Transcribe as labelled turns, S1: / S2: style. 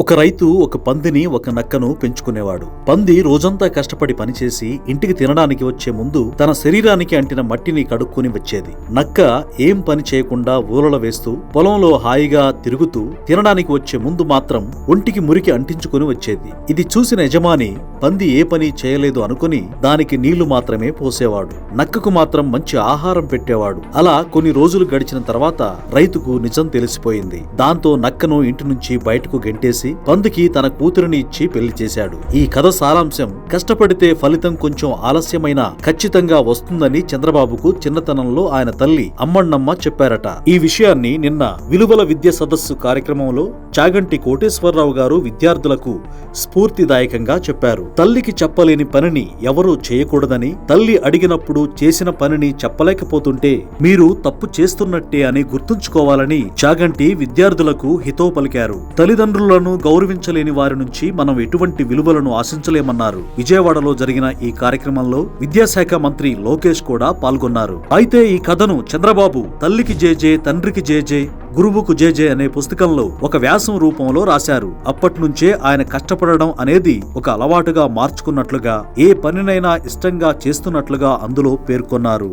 S1: ఒక రైతు ఒక పందిని ఒక నక్కను పెంచుకునేవాడు. పంది రోజంతా కష్టపడి పనిచేసి ఇంటికి తినడానికి వచ్చే ముందు తన శరీరానికి అంటిన మట్టిని కడుక్కొని వచ్చేది. నక్క ఏం పని చేయకుండా ఊరల వేస్తూ పొలంలో హాయిగా తిరుగుతూ తినడానికి వచ్చే ముందు మాత్రం ఒంటికి మురికి అంటించుకుని వచ్చేది. ఇది చూసిన యజమాని పంది ఏ పని చేయలేదు అనుకుని దానికి నీళ్లు మాత్రమే పోసేవాడు. నక్కకు మాత్రం మంచి ఆహారం పెట్టేవాడు. అలా కొన్ని రోజులు గడిచిన తర్వాత రైతుకు నిజం తెలిసిపోయింది. దాంతో నక్కను ఇంటి నుంచి బయటకు గెంటేసి పందికి తన కూతురిని ఇచ్చి పెళ్లి చేశాడు. ఈ కథ సారాంశం, కష్టపడితే ఫలితం కొంచెం ఆలస్యమైనా ఖచ్చితంగా వస్తుందని చంద్రబాబుకు చిన్నతనంలో ఆయన తల్లి అమ్మన్నమ్మ చెప్పారట. ఈ విషయాన్ని నిన్న విలువల విద్య సదస్సు కార్యక్రమంలో చాగంటి కోటేశ్వరరావు గారు విద్యార్థులకు స్ఫూర్తిదాయకంగా చెప్పారు. తల్లికి చెప్పలేని పనిని ఎవరూ చేయకూడదని, తల్లి అడిగినప్పుడు చేసిన పనిని చెప్పలేకపోతుంటే మీరు తప్పు చేస్తున్నట్టే అని గుర్తుంచుకోవాలని చాగంటి విద్యార్థులకు హితవు పలికారు. తల్లిదండ్రులను గౌరవించలేని వారి నుంచి మనం ఎటువంటి విలువలను ఆశించలేమన్నారు. విజయవాడలో జరిగిన ఈ కార్యక్రమంలో విద్యాశాఖ మంత్రి లోకేష్ కూడా పాల్గొన్నారు. అయితే ఈ కథను చంద్రబాబు తల్లికి జేజే తండ్రికి జేజే గురువుకు జేజే అనే పుస్తకంలో ఒక వ్యాసం రూపంలో రాశారు. అప్పట్నుంచే ఆయన కష్టపడడం అనేది ఒక అలవాటుగా మార్చుకున్నట్లుగా, ఏ పనినైనా ఇష్టంగా చేస్తున్నట్లుగా అందులో పేర్కొన్నారు.